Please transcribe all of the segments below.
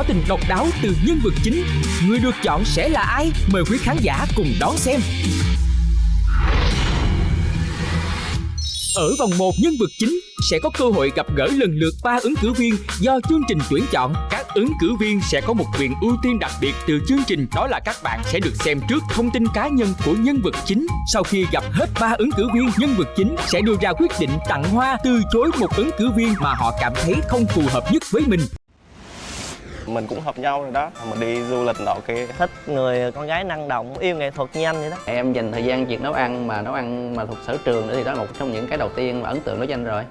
tình độc đáo từ nhân vật chính. Người được chọn sẽ là ai? Mời quý khán giả cùng đón xem. Ở vòng 1 nhân vật chính sẽ có cơ hội gặp gỡ lần lượt 3 ứng cử viên do chương trình tuyển chọn. Các ứng cử viên sẽ có một quyền ưu tiên đặc biệt từ chương trình, đó là các bạn sẽ được xem trước thông tin cá nhân của nhân vật chính. Sau khi gặp hết 3 ứng cử viên, nhân vật chính sẽ đưa ra quyết định tặng hoa, từ chối một ứng cử viên mà họ cảm thấy không phù hợp nhất với mình. Mình cũng hợp nhau rồi đó, mình đi du lịch nọ kia. Thích người con gái năng động, yêu nghệ thuật như anh vậy đó. Em dành thời gian việc nấu ăn mà thuộc sở trường nữa thì đó là một trong những cái đầu tiên mà ấn tượng đối với anh rồi.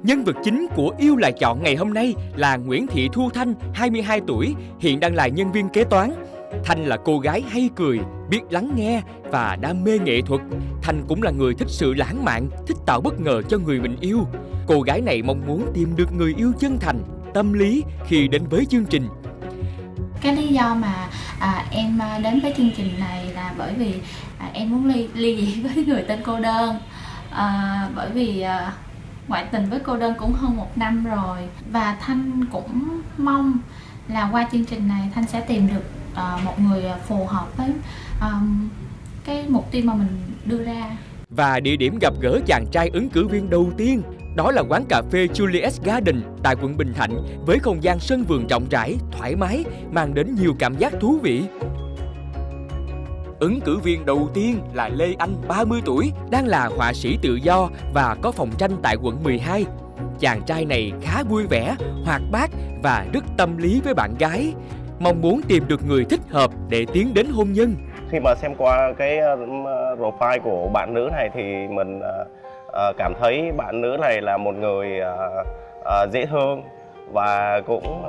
Nhân vật chính của Yêu Là Chọn ngày hôm nay là Nguyễn Thị Thu Thanh, 22 tuổi, hiện đang là nhân viên kế toán. Thanh là cô gái hay cười, biết lắng nghe và đam mê nghệ thuật. Thanh cũng là người thích sự lãng mạn, thích tạo bất ngờ cho người mình yêu. Cô gái này mong muốn tìm được người yêu chân thành, tâm lý khi đến với chương trình. Cái lý do mà em đến với chương trình này là bởi vì em muốn ly dị với người tên cô đơn. Bởi vì ngoại tình với cô đơn cũng hơn 1 năm rồi. Và Thanh cũng mong là qua chương trình này Thanh sẽ tìm được một người phù hợp với cái mục tiêu mà mình đưa ra. Và địa điểm gặp gỡ chàng trai ứng cử viên đầu tiên đó là quán cà phê Juliet Garden tại quận Bình Thạnh, với không gian sân vườn rộng rãi, thoải mái, mang đến nhiều cảm giác thú vị. Ứng cử viên đầu tiên là Lê Anh, 30 tuổi, đang là họa sĩ tự do và có phòng tranh tại quận 12. Chàng trai này khá vui vẻ, hoạt bát và rất tâm lý với bạn gái, mong muốn tìm được người thích hợp để tiến đến hôn nhân. Khi mà xem qua cái profile của bạn nữ này thì mình cảm thấy bạn nữ này là một người dễ thương và cũng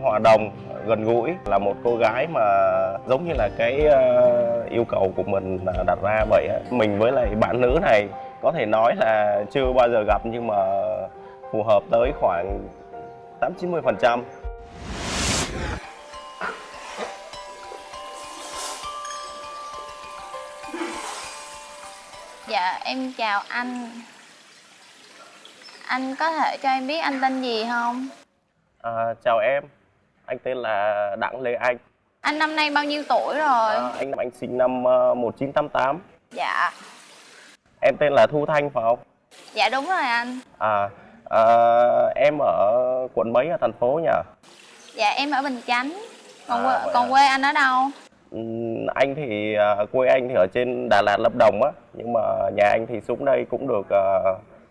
hòa đồng, gần gũi, là một cô gái mà giống như là cái yêu cầu của mình đặt ra vậy. Mình với lại bạn nữ này có thể nói là chưa bao giờ gặp, nhưng mà phù hợp tới khoảng 80-90%. Dạ, em chào anh. Anh có thể cho em biết anh tên gì không? Chào em, anh tên là Đặng Lê Anh. Anh năm nay bao nhiêu tuổi rồi? Anh sinh năm 1988. Dạ. Em tên là Thu Thanh phải không? Dạ đúng rồi anh. Em ở quận mấy ở thành phố nhỉ? Dạ em ở Bình Chánh. Còn quê anh ở đâu? Anh thì quê anh thì ở trên Đà Lạt, Lâm Đồng á, nhưng mà nhà anh thì xuống đây cũng được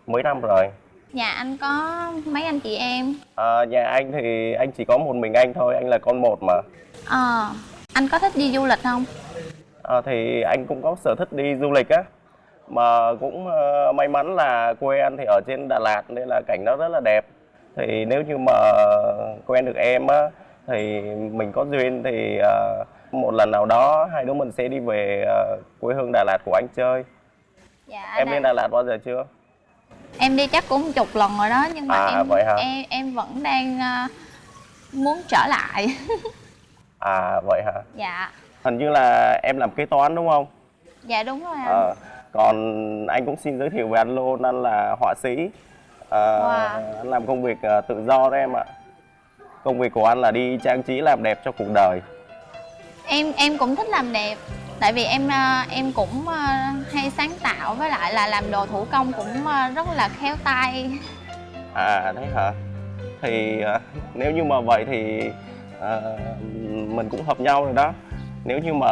mấy năm rồi. Nhà anh có mấy anh chị em? Nhà anh thì anh chỉ có một mình anh thôi, anh là con một mà. Anh có thích đi du lịch không? Thì anh cũng có sở thích đi du lịch á, mà cũng may mắn là quê anh thì ở trên Đà Lạt nên là cảnh nó rất là đẹp. Thì nếu như mà quen được em á thì mình có duyên thì một lần nào đó hai đứa mình sẽ đi về quê hương Đà Lạt của anh chơi. Dạ. Em lên Đà Lạt bao giờ chưa? Em đi chắc cũng chục lần rồi đó, nhưng mà vậy hả? em vẫn đang muốn trở lại. Vậy hả? Dạ. Hình như là em làm kế toán đúng không? Dạ đúng rồi anh. Còn anh cũng xin giới thiệu về anh luôn, anh là họa sĩ. Anh làm công việc tự do đó em ạ. Công việc của anh là đi trang trí làm đẹp cho cuộc đời. Em cũng thích làm đẹp, tại vì em cũng hay sáng tạo, với lại là làm đồ thủ công cũng rất là khéo tay. Đấy hả? Thì nếu như mà vậy thì mình cũng hợp nhau rồi đó. Nếu như mà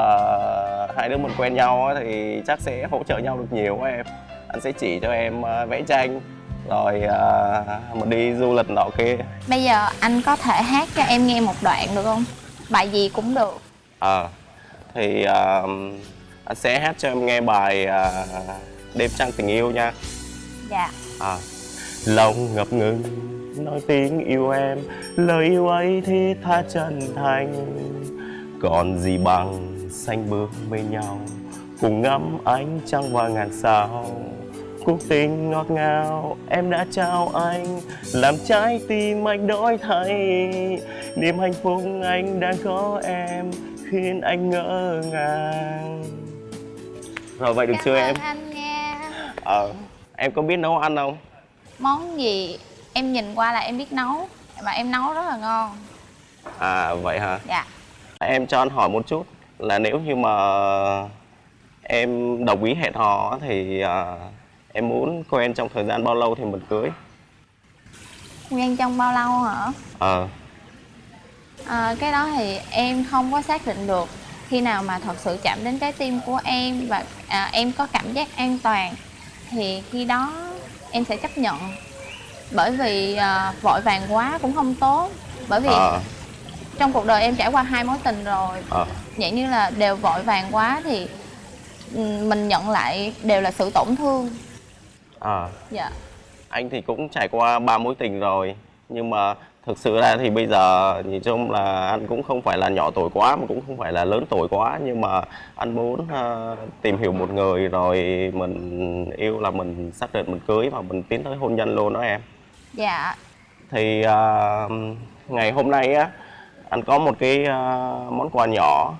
hai đứa mình quen nhau thì chắc sẽ hỗ trợ nhau được nhiều em. Anh sẽ chỉ cho em vẽ tranh, rồi mình đi du lịch nọ kia. Bây giờ anh có thể hát cho em nghe một đoạn được không? Bài gì cũng được. Thì anh sẽ hát cho em nghe bài Đêm Trăng Tình Yêu nha. Dạ. Lòng ngập ngừng nói tiếng yêu em, lời yêu ấy thiết tha chân thành. Còn gì bằng xanh bước bên nhau, cùng ngắm ánh trăng và ngàn sao. Cuộc tình ngọt ngào em đã trao anh, làm trái tim anh đổi thay. Niềm hạnh phúc anh đang có em khiến anh ngỡ ngàng. Rồi vậy được Cảm chưa ơn em? anh nha. Em có biết nấu ăn không? Món gì em nhìn qua là em biết nấu, mà em nấu rất là ngon. À vậy hả? Dạ. Em cho anh hỏi một chút là nếu như mà em đồng ý hẹn hò thì em muốn quen trong thời gian bao lâu thì mình cưới? Quen trong bao lâu hả? Ờ. Cái đó thì em không có xác định được. Khi nào mà thật sự chạm đến trái tim của em và em có cảm giác an toàn thì khi đó em sẽ chấp nhận. Bởi vì vội vàng quá cũng không tốt. Bởi vì trong cuộc đời em trải qua 2 mối tình rồi. Vậy như là đều vội vàng quá thì mình nhận lại đều là sự tổn thương. Dạ. Anh thì cũng trải qua 3 mối tình rồi. Nhưng mà thực sự ra thì bây giờ nhìn chung là anh cũng không phải là nhỏ tuổi quá mà cũng không phải là lớn tuổi quá. Nhưng mà anh muốn tìm hiểu một người rồi mình yêu là mình xác định mình cưới và mình tiến tới hôn nhân luôn đó em. Dạ. Thì ngày hôm nay á, anh có một cái món quà nhỏ.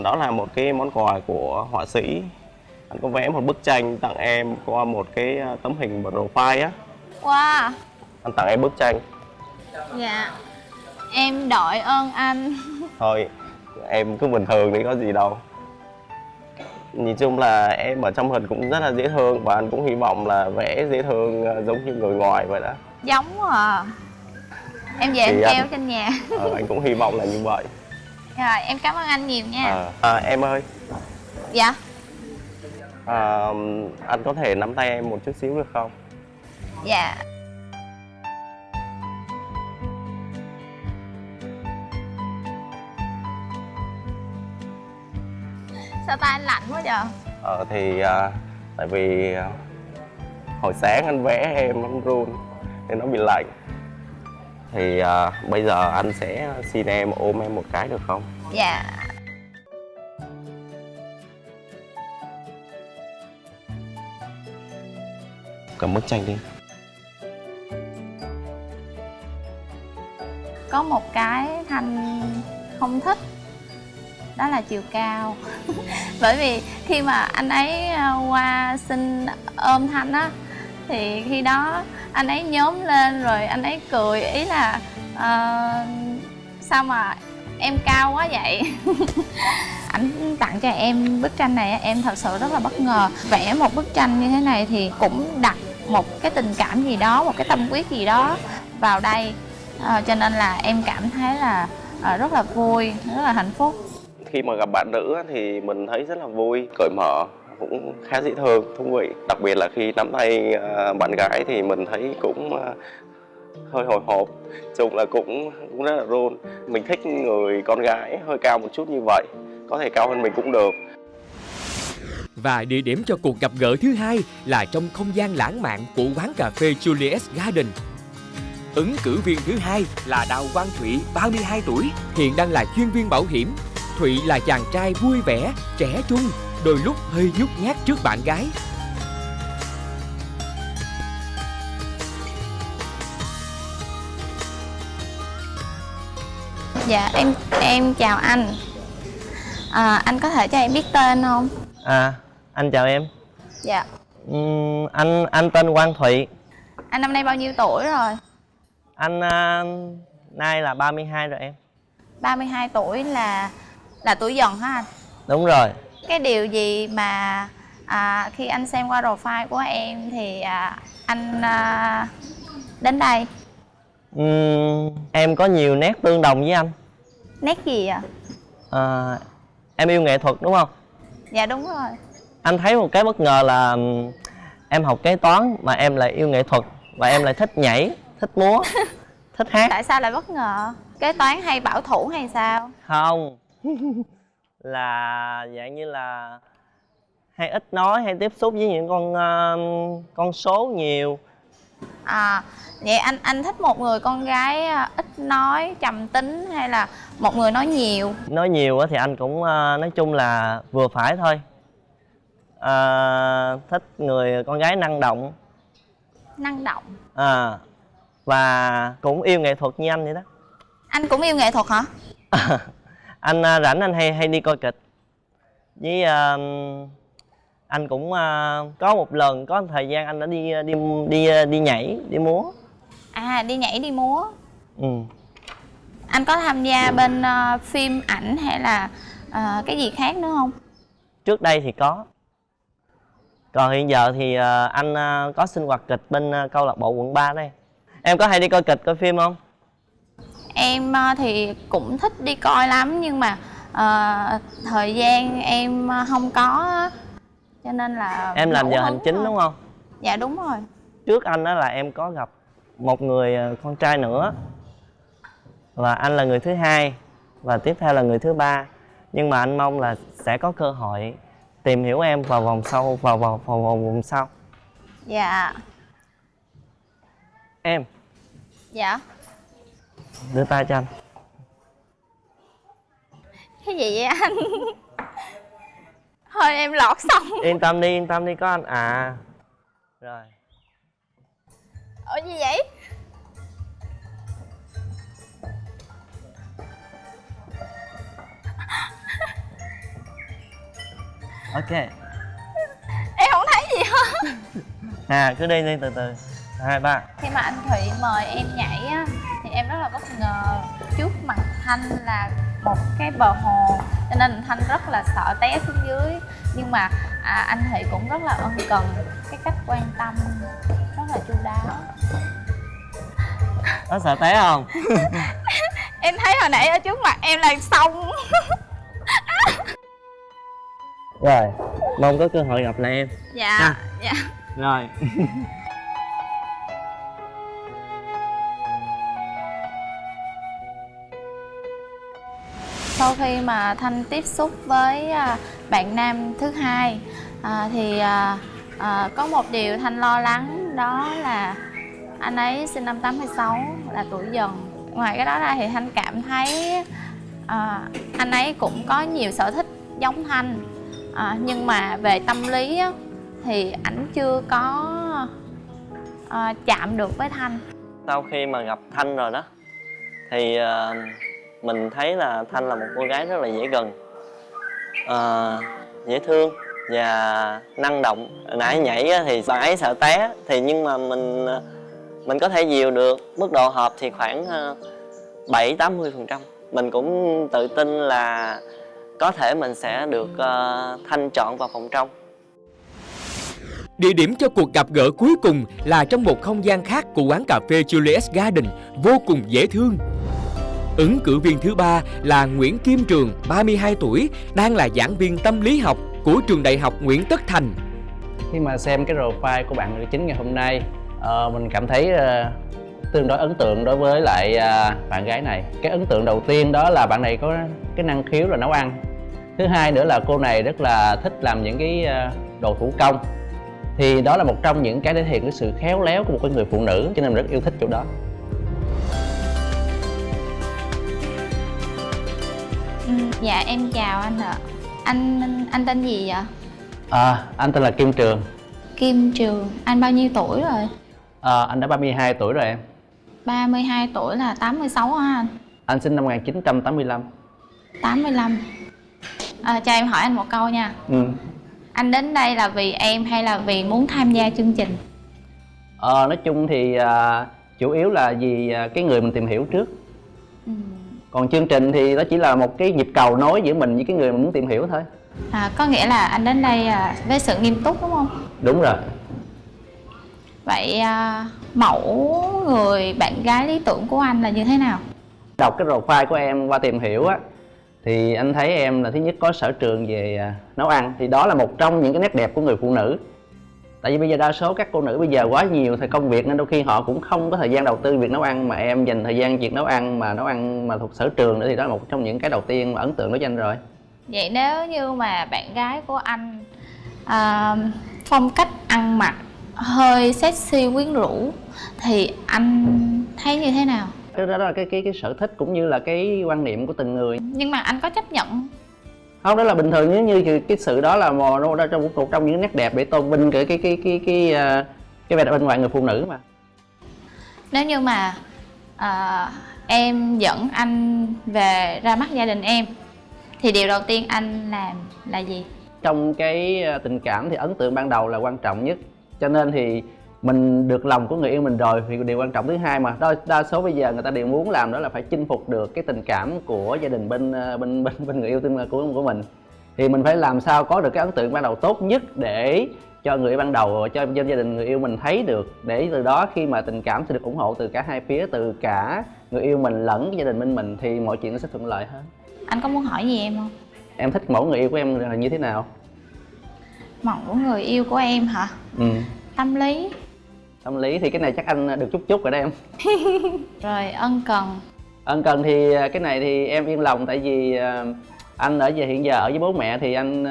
Đó là một cái món quà của họa sĩ. Anh có vẽ một bức tranh tặng em qua một cái tấm hình profile á. Wow. Anh tặng em bức tranh. Dạ. Em đội ơn anh. Thôi, em cứ bình thường đi, có gì đâu. Nhìn chung là em ở trong hình cũng rất là dễ thương. Và anh cũng hy vọng là vẽ dễ thương giống như người ngoài vậy đó. Giống quá à. Em về em treo trên nhà. Anh cũng hy vọng là như vậy. Rồi, em cảm ơn anh nhiều nha. Em ơi. Dạ. Anh có thể nắm tay em một chút xíu được không? Dạ. Sao tay anh lạnh quá giờ? Thì tại vì hồi sáng anh vẽ em nó run nên nó bị lạnh. Thì bây giờ anh sẽ xin em ôm em một cái được không? Dạ. Cầm bức tranh đi. Có một cái Thanh không thích, đó là chiều cao. Bởi vì khi mà anh ấy qua xin ôm Thanh á, thì khi đó anh ấy nhốm lên rồi anh ấy cười, ý là sao mà em cao quá vậy. Ảnh tặng cho em bức tranh này, em thật sự rất là bất ngờ. Vẽ một bức tranh như thế này thì cũng đặt một cái tình cảm gì đó, một cái tâm huyết gì đó vào đây. Cho nên là em cảm thấy là rất là vui, rất là hạnh phúc. Khi mà gặp bạn nữ thì mình thấy rất là vui, cởi mở, cũng khá dễ thương, thú vị. Đặc biệt là khi nắm tay bạn gái thì mình thấy cũng hơi hồi hộp, chung là cũng rất là run. Mình thích người con gái hơi cao một chút như vậy, có thể cao hơn mình cũng được. Và địa điểm cho cuộc gặp gỡ thứ hai là trong không gian lãng mạn của quán cà phê Juliet Garden. Ứng cử viên thứ hai là Đào Quang Thụy, 32 tuổi, hiện đang là chuyên viên bảo hiểm. Thụy là chàng trai vui vẻ, trẻ trung, đôi lúc hơi nhút nhát trước bạn gái. Dạ, em chào anh. Anh có thể cho em biết tên không? Anh chào em. Dạ. Anh tên Quang Thụy. Anh năm nay bao nhiêu tuổi rồi? Anh nay là 32 rồi em. 32 tuổi là tuổi dần hả anh? Đúng rồi. Cái điều gì mà khi anh xem qua profile của em thì anh đến đây? Em có nhiều nét tương đồng với anh. Nét gì ạ? Em yêu nghệ thuật đúng không? Dạ đúng rồi. Anh thấy một cái bất ngờ là em học kế toán mà em lại yêu nghệ thuật. Và em lại thích nhảy, thích múa, thích hát. Tại sao lại bất ngờ? Kế toán hay bảo thủ hay sao? Không. Là dạng như là hay ít nói, hay tiếp xúc với những con số nhiều. Vậy anh thích một người con gái ít nói, trầm tính hay là một người nói nhiều? Nói nhiều thì anh cũng nói chung là vừa phải thôi. Thích người con gái năng động. Năng động. Và cũng yêu nghệ thuật như anh vậy đó. Anh cũng yêu nghệ thuật hả? Anh rảnh anh hay đi coi kịch với Anh cũng có một lần có thời gian anh đã đi nhảy, đi múa. À, đi nhảy đi múa. Ừ. Anh có tham gia bên phim ảnh hay là cái gì khác nữa không? Trước đây thì có. Còn hiện giờ thì anh có sinh hoạt kịch bên câu lạc bộ quận 3 đây. Em có hay đi coi kịch, coi phim không? Em thì cũng thích đi coi lắm, nhưng mà thời gian em không có á, cho nên là Em làm ngẫu giờ hứng hành chính thôi. đúng không? Dạ đúng rồi. Trước anh đó là em có gặp một người con trai nữa, và anh là người thứ hai và tiếp theo là người thứ ba. Nhưng mà anh mong là sẽ có cơ hội tìm hiểu em vào vòng sau, vào vòng sau. Dạ. Em Dạ. đưa tay cho anh. Cái gì vậy anh? Thôi em lọt xong. Yên tâm đi, có anh à. Rồi. Ủa gì vậy? Ok. Em không thấy gì hết. Cứ đi từ từ. 2, 3. Khi mà anh Thụy mời em nhảy á, thì em rất là bất ngờ. Trước mặt Thanh là một cái bờ hồ, cho nên Thanh rất là sợ té xuống dưới. Nhưng mà anh Thụy cũng rất là ân cần, cái cách quan tâm rất là chu đáo. Có sợ té không? Em thấy hồi nãy ở trước mặt em là xong. Rồi, mong có cơ hội gặp lại em. Dạ. Dạ. Rồi. Sau khi mà Thanh tiếp xúc với bạn nam thứ hai thì có một điều Thanh lo lắng, đó là anh ấy sinh năm 86, là tuổi Dần. Ngoài cái đó ra thì Thanh cảm thấy anh ấy cũng có nhiều sở thích giống Thanh, nhưng mà về tâm lý á, thì ảnh chưa có chạm được với Thanh. Sau khi mà gặp Thanh rồi đó thì mình thấy là Thanh là một cô gái rất là dễ gần, dễ thương và năng động. Hồi nãy nhảy thì bạn ấy sợ té, thì nhưng mà mình có thể dìu được. Mức độ hợp thì khoảng 70-80%. Mình cũng tự tin là có thể mình sẽ được Thanh chọn vào vòng trong. Địa điểm cho cuộc gặp gỡ cuối cùng là trong một không gian khác của quán cà phê Julius Garden, vô cùng dễ thương. Ứng cử viên thứ ba là Nguyễn Kim Trường, 32 tuổi, đang là giảng viên tâm lý học của trường đại học Nguyễn Tất Thành. Khi mà xem cái profile của bạn nữ chính ngày hôm nay, mình cảm thấy tương đối ấn tượng đối với lại bạn gái này. Cái ấn tượng đầu tiên đó là bạn này có cái năng khiếu là nấu ăn. Thứ hai nữa là cô này rất là thích làm những cái đồ thủ công. Thì đó là một trong những cái thể hiện cái sự khéo léo của một cái người phụ nữ, cho nên mình rất yêu thích chỗ đó. Dạ em chào anh ạ. Anh tên gì vậy? Anh tên là Kim Trường. Kim Trường. Anh bao nhiêu tuổi rồi? Anh đã 32 tuổi rồi em. 32 tuổi là 86 hả anh? Anh sinh năm 1985. 85. Cho em hỏi anh một câu nha. Anh đến đây là vì em hay là vì muốn tham gia chương trình? Nói chung thì chủ yếu là vì cái người mình tìm hiểu trước. Còn chương trình thì nó chỉ là một cái nhịp cầu nối giữa mình với cái người mình muốn tìm hiểu thôi. Có nghĩa là anh đến đây với sự nghiêm túc đúng không? Đúng rồi. Vậy mẫu người bạn gái lý tưởng của anh là như thế nào? Đọc cái profile của em qua tìm hiểu á, thì anh thấy em là thứ nhất có sở trường về nấu ăn. Thì đó là một trong những cái nét đẹp của người phụ nữ. Tại vì bây giờ đa số các cô nữ bây giờ quá nhiều thời công việc, nên đôi khi họ cũng không có thời gian đầu tư việc nấu ăn. Mà em dành thời gian việc nấu ăn mà thuộc sở trường nữa, thì đó là một trong những cái đầu tiên mà ấn tượng đối với anh rồi. Vậy nếu như mà bạn gái của anh phong cách ăn mặc hơi sexy quyến rũ thì anh thấy như thế nào? Cái đó là cái sở thích cũng như là cái quan niệm của từng người. Nhưng mà anh có chấp nhận? Không, đó là bình thường. Nếu như cái sự đó là một trong những nét đẹp để tôn vinh cái vẻ đẹp bên ngoài người phụ nữ mà. Nếu như mà em dẫn anh về ra mắt gia đình em thì điều đầu tiên anh làm là gì? Trong cái tình cảm thì ấn tượng ban đầu là quan trọng nhất, cho nên thì mình được lòng của người yêu mình rồi thì điều quan trọng thứ hai mà đa số bây giờ người ta đều muốn làm đó là phải chinh phục được cái tình cảm của gia đình bên người yêu của mình. Thì mình phải làm sao có được cái ấn tượng ban đầu tốt nhất để cho người yêu ban đầu, cho gia đình người yêu mình thấy được, để từ đó khi mà tình cảm sẽ được ủng hộ từ cả hai phía, từ cả người yêu mình lẫn gia đình mình thì mọi chuyện nó sẽ thuận lợi hơn. Anh có muốn hỏi gì em không? Em thích mẫu người yêu của em là như thế nào? Mẫu người yêu của em hả? Tâm lý. Tâm lý thì cái này chắc anh được chút rồi đó em. Rồi ân cần. Ân cần thì cái này thì em yên lòng, tại vì anh hiện giờ ở với bố mẹ thì anh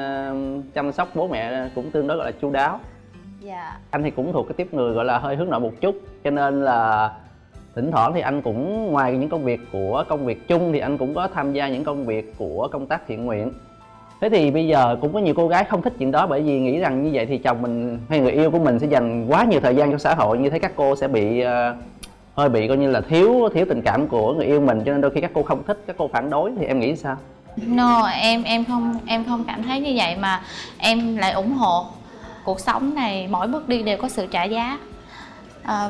chăm sóc bố mẹ cũng tương đối gọi là chu đáo. Dạ. Anh thì cũng thuộc cái tiếp người gọi là hơi hướng nội một chút, cho nên là thỉnh thoảng thì anh cũng ngoài những công việc chung thì anh cũng có tham gia những công việc của công tác thiện nguyện. Thế thì bây giờ cũng có nhiều cô gái không thích chuyện đó, bởi vì nghĩ rằng như vậy thì chồng mình hay người yêu của mình sẽ dành quá nhiều thời gian cho xã hội, như thế các cô sẽ bị hơi bị coi như là thiếu tình cảm của người yêu mình, cho nên đôi khi các cô không thích, các cô phản đối. Thì em nghĩ sao? No, em không cảm thấy như vậy, mà em lại ủng hộ. Cuộc sống này mỗi bước đi đều có sự trả giá.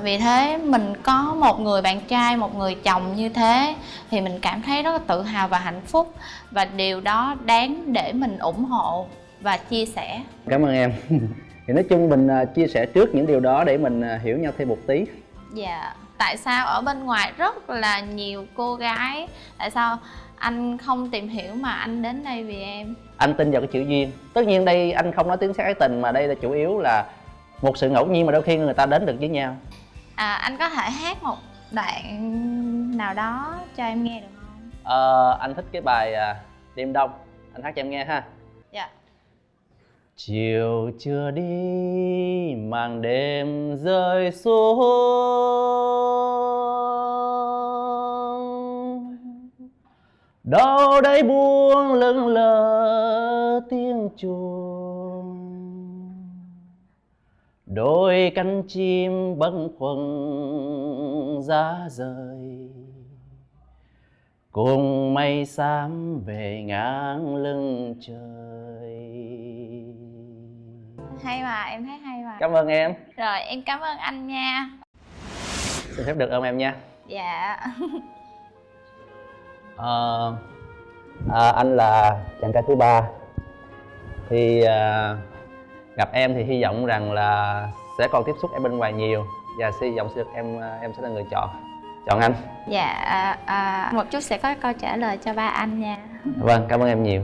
Vì thế mình có một người bạn trai, một người chồng như thế thì mình cảm thấy rất là tự hào và hạnh phúc, và điều đó đáng để mình ủng hộ và chia sẻ. Cảm ơn em. Thì nói chung mình chia sẻ trước những điều đó để mình hiểu nhau thêm một tí. Dạ. Tại sao ở bên ngoài rất là nhiều cô gái, tại sao anh không tìm hiểu mà anh đến đây vì em? Anh tin vào cái chữ duyên. Tất nhiên đây anh không nói tiếng xác ái tình, mà đây là chủ yếu là một sự ngẫu nhiên mà đôi khi người ta đến được với nhau. Anh có thể hát một đoạn nào đó cho em nghe được không? Anh thích cái bài Đêm Đông, anh hát cho em nghe ha. Dạ. Chiều chưa đi màn đêm rơi xuống, đâu đây buông lững lờ tiếng chuông, đôi cánh chim bâng khuâng giá rời, cùng mây xám về ngang lưng trời. Hay mà, em thấy hay mà. Cảm ơn em. Rồi, em cảm ơn anh nha. Xin phép được ôm em nha. Dạ. Anh là chàng trai thứ 3. Thì gặp em thì hy vọng rằng là sẽ còn tiếp xúc em bên ngoài nhiều, và hy vọng sẽ được em sẽ là người chọn anh. Dạ, một chút sẽ có câu trả lời cho ba anh nha. Vâng, cảm ơn em nhiều.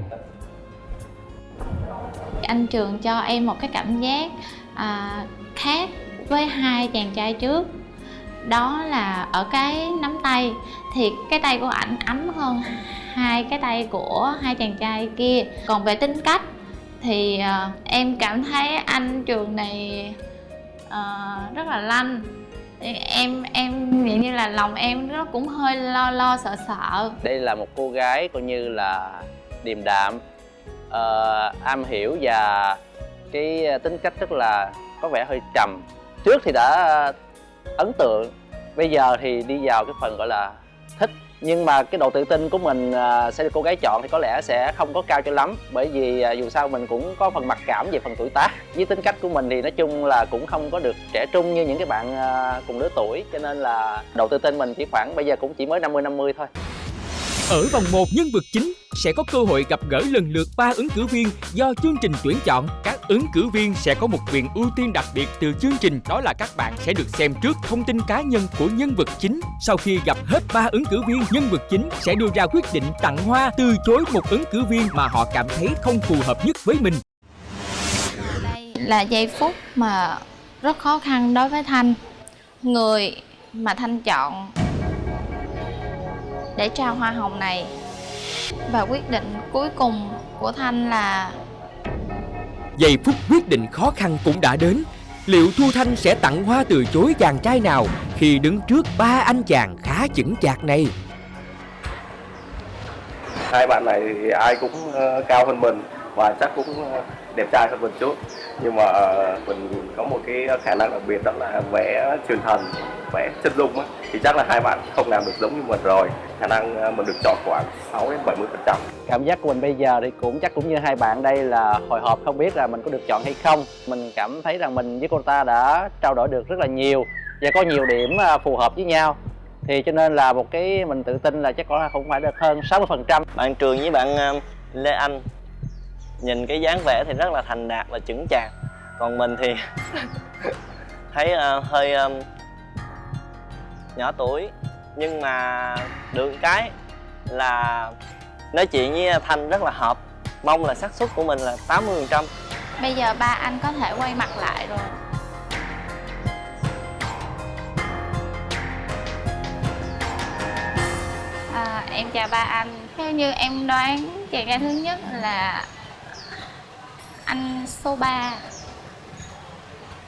Anh Trường cho em một cái cảm giác khác với hai chàng trai trước. Đó là ở cái nắm tay, thì cái tay của ảnh ấm hơn hai cái tay của hai chàng trai kia. Còn về tính cách thì em cảm thấy anh Trường này rất là lanh. Em nghĩ như là lòng em nó cũng hơi lo sợ sợ. Đây là một cô gái coi như là điềm đạm, am hiểu, và cái tính cách rất là có vẻ hơi trầm. Trước thì đã ấn tượng, bây giờ thì đi vào cái phần gọi là thích. Nhưng mà cái độ tự tin của mình sẽ được cô gái chọn thì có lẽ sẽ không có cao cho lắm, bởi vì dù sao mình cũng có phần mặc cảm về phần tuổi tác. Với tính cách của mình thì nói chung là cũng không có được trẻ trung như những cái bạn cùng lứa tuổi, cho nên là độ tự tin mình chỉ khoảng bây giờ cũng chỉ mới 50-50 thôi. Ở vòng 1, nhân vật chính sẽ có cơ hội gặp gỡ lần lượt 3 ứng cử viên do chương trình tuyển chọn. Các ứng cử viên sẽ có một quyền ưu tiên đặc biệt từ chương trình, đó là các bạn sẽ được xem trước thông tin cá nhân của nhân vật chính. Sau khi gặp hết 3 ứng cử viên, nhân vật chính sẽ đưa ra quyết định tặng hoa, từ chối một ứng cử viên mà họ cảm thấy không phù hợp nhất với mình. Đây là giây phút mà rất khó khăn đối với Thanh. Người mà Thanh chọn để trao hoa hồng này, và quyết định cuối cùng của Thanh là... Giây phút quyết định khó khăn cũng đã đến. Liệu Thu Thanh sẽ tặng hoa từ chối chàng trai nào khi đứng trước 3 anh chàng khá chững chạc này? Hai bạn này thì ai cũng cao hơn mình, và chắc cũng đẹp trai hơn một chút, nhưng mà mình có một cái khả năng đặc biệt, đó là vẽ truyền thần, vẽ chân dung á, thì chắc là hai bạn không làm được giống như mình rồi. Khả năng mình được chọn khoảng 6 đến 70%. Cảm giác của mình bây giờ thì cũng như hai bạn đây là hồi hộp không biết là mình có được chọn hay không. Mình cảm thấy rằng mình với cô ta đã trao đổi được rất là nhiều và có nhiều điểm phù hợp với nhau, thì cho nên là một cái mình tự tin là chắc có là không phải được hơn 60%. Bạn Trường với bạn Lê Anh nhìn cái dáng vẻ thì rất là thành đạt và chững chạc, còn mình thì thấy hơi nhỏ tuổi, nhưng mà được cái là nói chuyện với Thanh rất là hợp. Mong là xác suất của mình là 80%. Bây giờ ba anh có thể quay mặt lại rồi. Em chào ba anh. Theo như em đoán, chàng trai thứ nhất là anh số 3,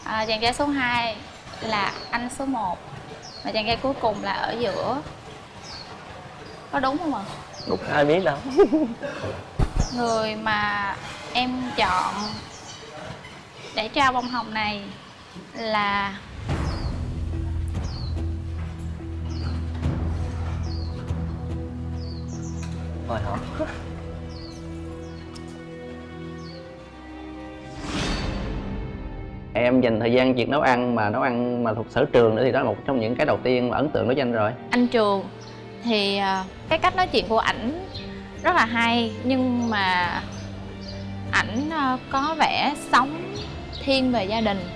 chàng trai số 2 là anh số 1, và chàng trai cuối cùng là ở giữa. Có đúng không ạ? Đúng, ai biết đâu. Người mà em chọn để trao bông hồng này là Hồi hộp. Em dành thời gian việc nấu ăn mà thuộc sở trường nữa, thì đó là một trong những cái đầu tiên mà ấn tượng đối với anh rồi. anh Trường. Thì cái cách nói chuyện của ảnh rất là hay, nhưng mà ảnh có vẻ sống thiên về gia đình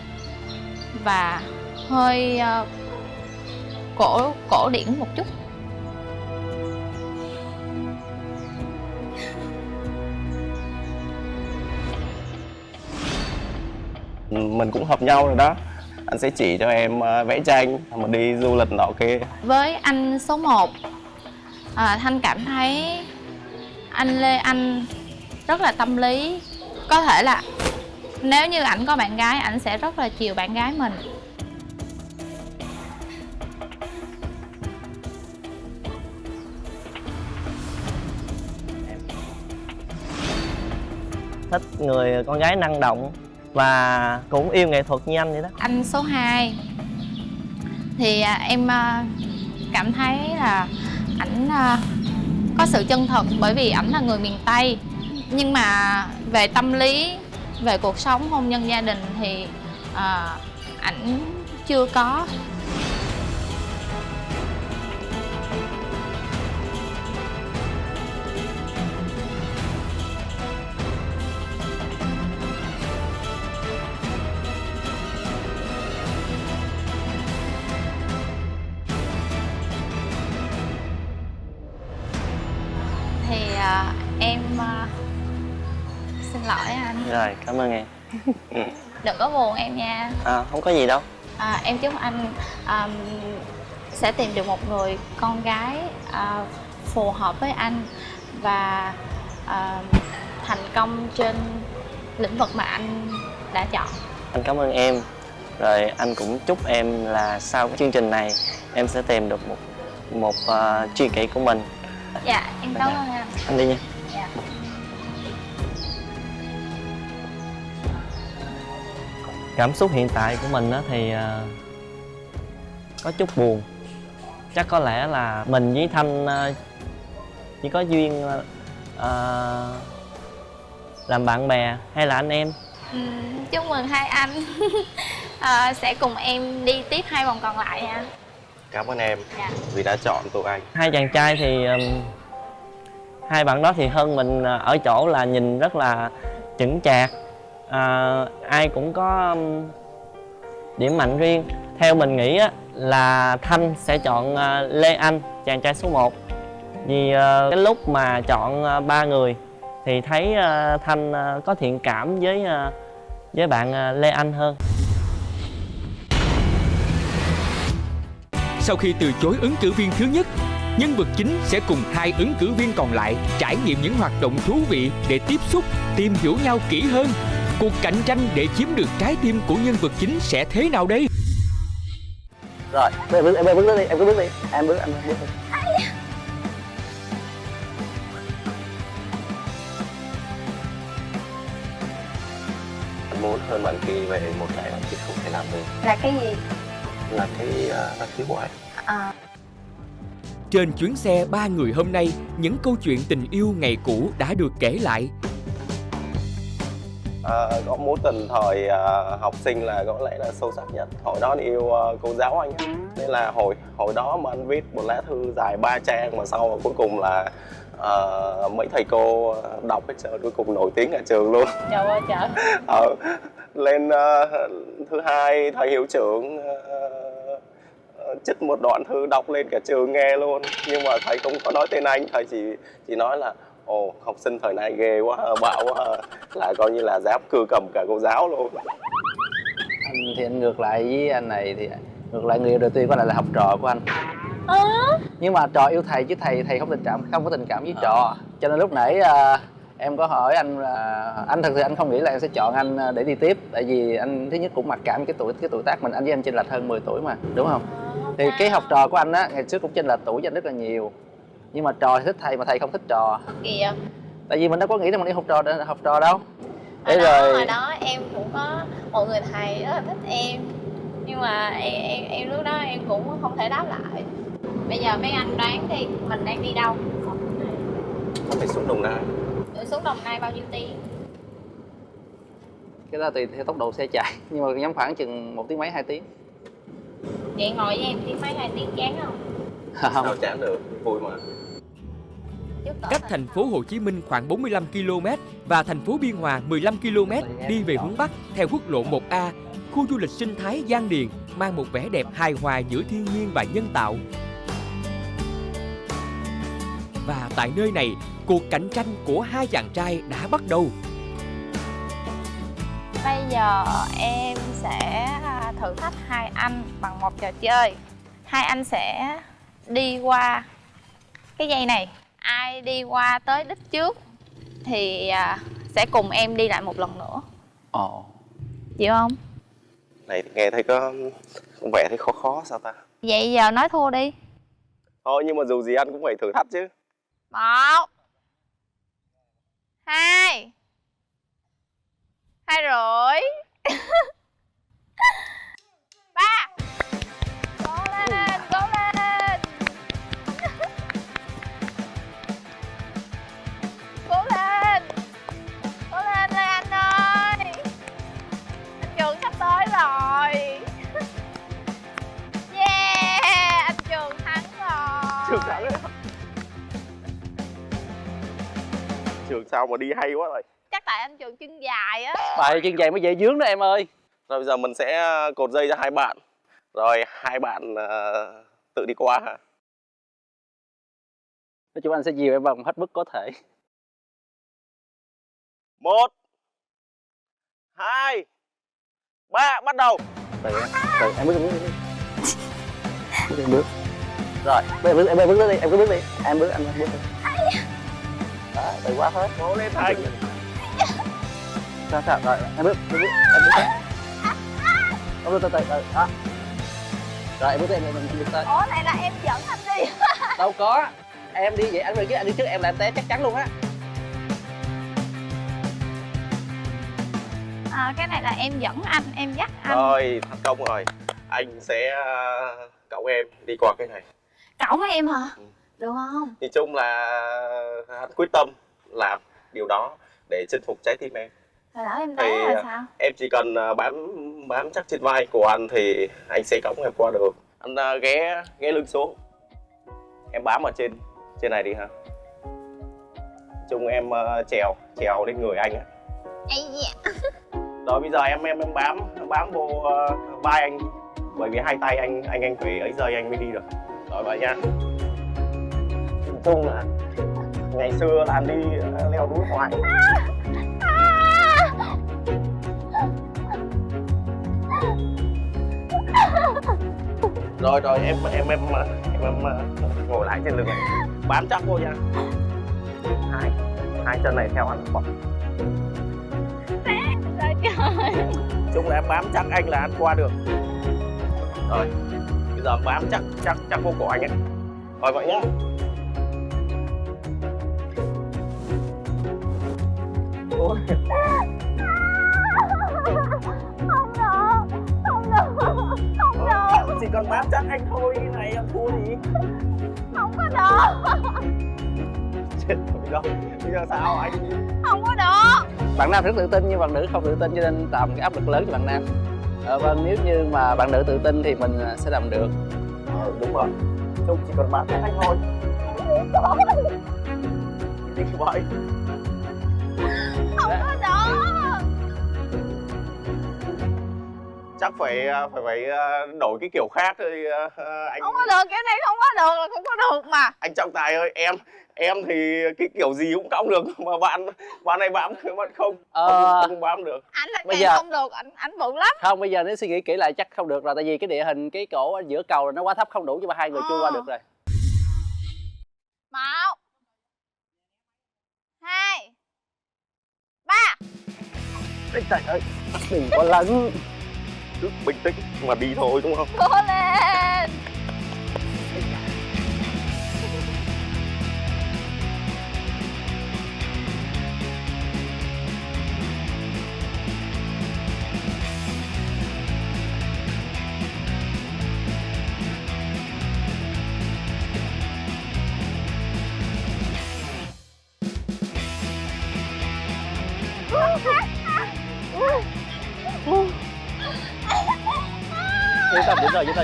và hơi cổ điển một chút. Mình cũng hợp nhau rồi đó. Anh sẽ chỉ cho em vẽ tranh, mình đi du lịch nọ kia. Với anh số 1, Thanh cảm thấy anh Lê Anh rất là tâm lý. Có thể là nếu như ảnh có bạn gái, ảnh sẽ rất là chiều bạn gái mình. Thích người con gái năng động và cũng yêu nghệ thuật như anh vậy đó. Anh số 2 thì em cảm thấy là ảnh có sự chân thật, bởi vì ảnh là người miền Tây, nhưng mà về tâm lý, về cuộc sống hôn nhân gia đình thì ảnh chưa có. Thì em xin lỗi anh. Rồi, cảm ơn em. Đừng có buồn em nha. Không có gì đâu. Em chúc anh sẽ tìm được một người con gái phù hợp với anh và thành công trên lĩnh vực mà anh đã chọn. Anh cảm ơn em. Rồi anh cũng chúc em là sau cái chương trình này em sẽ tìm được một tri kỷ của mình. Dạ, em cảm ơn anh. Anh đi nha. Dạ. Cảm xúc hiện tại của mình thì có chút buồn. Chắc có lẽ là mình với Thanh chỉ có duyên làm bạn bè hay là anh em. Chúc mừng hai anh sẽ cùng em đi tiếp 2 vòng còn lại nha. Cảm ơn em Dạ. vì đã chọn tụi anh. Hai chàng trai thì hai bạn đó thì hơn mình ở chỗ là nhìn rất là chững chạc. Ai cũng có điểm mạnh riêng. Theo mình nghĩ là Thanh sẽ chọn Lê Anh, chàng trai số 1. Vì cái lúc mà chọn 3 người thì thấy Thanh có thiện cảm với bạn Lê Anh hơn. Sau khi từ chối ứng cử viên thứ nhất, nhân vật chính sẽ cùng 2 ứng cử viên còn lại trải nghiệm những hoạt động thú vị để tiếp xúc, tìm hiểu nhau kỹ hơn. Cuộc cạnh tranh để chiếm được trái tim của nhân vật chính sẽ thế nào đây? Rồi, em bước đi, em cứ bước đi. Anh bước đi. muốn hơn bạn kia về một cái bạn kia không thể làm được, Là cái gì? là cái năng khiếu của anh. À, Trên chuyến xe ba người hôm nay, những câu chuyện tình yêu ngày cũ đã được kể lại. Có mối tình thời học sinh là có lẽ là sâu sắc nhất. Hồi đó anh yêu cô giáo anh á. Nên là hồi đó mà anh viết một lá thư dài 3 trang mà sau cuối cùng là mấy thầy cô đọc hết trơn, cuối cùng nổi tiếng ở trường luôn. trời ơi trời. Lên thứ hai thầy hiệu trưởng trích một đoạn thư đọc lên cả trường nghe luôn, nhưng mà thầy không có nói tên anh, thầy chỉ nói là ồ, học sinh thời nay ghê quá, bạo quá, là coi như là dám cưa cầm cả cô giáo luôn. Anh thì anh ngược lại với anh này, thì ngược lại người yêu đầu tiên có lại là học trò của anh. Nhưng mà trò yêu thầy chứ thầy không có tình cảm với trò. Cho nên lúc nãy em có hỏi anh là anh thật sự anh không nghĩ là em sẽ chọn anh để đi tiếp, tại vì anh thứ nhất cũng mặc cảm cái tuổi tác mình, anh với anh chênh lệch hơn 10 tuổi mà, đúng không? Thì cái học trò của anh á ngày trước cũng chênh lệch tuổi với anh rất là nhiều, nhưng mà trò thì thích thầy mà thầy không thích trò. Kỳ vậy? Tại vì mình đâu có nghĩ là mình đi học trò đâu. Hồi đó em cũng có một người thầy rất là thích em, nhưng mà em lúc đó em cũng không thể đáp lại. Bây giờ mấy anh đoán đi, mình đang đi đâu? Không phải xuống Đồng Nai. Xuống Đồng Nai bao nhiêu tiếng? Cái đó tùy theo tốc độ xe chạy, nhưng mà nhóm khoảng chừng 1 tiếng mấy 2 tiếng. Chị ngồi với em tiếng mấy 2 tiếng chán không? Sao chán được, vui mà. Cách thành phố Hồ Chí Minh khoảng 45 km và thành phố Biên Hòa 15 km đi về hướng Bắc theo quốc lộ 1A, khu du lịch sinh thái Giang Điền mang một vẻ đẹp hài hòa giữa thiên nhiên và nhân tạo. Và tại nơi này, cuộc cạnh tranh của hai chàng trai đã bắt đầu. Bây giờ em sẽ thử thách hai anh bằng một trò chơi. Hai anh sẽ đi qua cái dây này. Ai đi qua tới đích trước thì sẽ cùng em đi lại một lần nữa. Ồ. Chịu không? Này nghe thấy có vẻ thấy khó sao ta? Vậy giờ nói thua đi. Thôi nhưng mà dù gì anh cũng phải thử thách chứ. 1 2 2 rưỡi 3. Cố lên, cố lên. Cố lên. Cố lên lên anh ơi. Anh Trường sắp tới rồi. Yeah, anh Trường thắng rồi. Trường thắng đấy. Trường sao mà đi hay quá rồi. Chắc tại anh Trường chân dài á. Tại chân dài mới dễ dướng đó em ơi. Rồi bây giờ mình sẽ cột dây cho hai bạn. Rồi hai bạn tự đi qua hả? Nói chung anh sẽ dìu em bằng hết mức có thể. 1 2 3 bắt đầu. Từ em bước em bước. Rồi, em bước đi, em cứ bước đi. Em bước, anh bước đi. Đó, từ quá hết. Cố lên Thành. Sao, rồi, em bước, em bước. Không, từ, đó. Rồi, em bước đi, em bước tới. Ủa, này là em dẫn anh đi. Đâu có, em đi vậy, anh đi trước em là em té chắc chắn luôn á. Cái này là em dẫn anh, em dắt anh. Rồi, thành công rồi. Anh sẽ cõng em đi qua cái này. Cậu với em hả? Được không? Nhìn chung là anh quyết tâm làm điều đó để chinh phục trái tim em. Hồi đó em Thì té rồi sao? em chỉ cần bám chắc trên vai của anh thì anh sẽ cõng em qua được. Anh ghé lưng xuống, em bám ở trên này đi ha. Chung em trèo lên người anh á. Ây da. Rồi bây giờ em bám vô vai anh, bởi vì hai tay anh phải ấy rơi anh mới đi được. Rồi vậy nha. Nhìn chung là ngày xưa là anh đi leo núi hoài. Rồi em ngồi lại trên lưng này, bám chắc vô nha. Hai chân này theo anh bọc. Trời trời. Chung là em bám chắc anh là anh qua được. Rồi bây giờ bám chắc vô cổ anh ấy. Rồi vậy nhá. bằng bám chắc anh thôi, cái này em thua gì. Không có được. Chết rồi đâu. Bây giờ sao anh? Không có được. Bạn nam rất tự tin nhưng bạn nữ không tự tin, cho nên tạo một cái áp lực lớn cho bạn nam. Vâng, nếu như mà bạn nữ tự tin thì mình sẽ làm được. Đúng rồi. Trông chỉ còn bám chắc anh thôi. Cái gì vậy? Không có được. Chắc phải đổi cái kiểu khác thôi anh. Không có được, kiểu này không có được là không có được mà. Anh trọng tài ơi, em thì cái kiểu gì cũng cõng được mà bạn này bám không không bám được. Anh là Bây càng giờ- không được, anh bự lắm. Không, bây giờ nếu suy nghĩ kỹ lại chắc không được rồi, tại vì cái địa hình cái cổ ở giữa cầu nó quá thấp, không đủ cho hai người chui qua được rồi. 1 2 3. Anh Thành ơi, Đừng có lấn. cứ bình tĩnh mà đi thôi đúng không? Cố lên.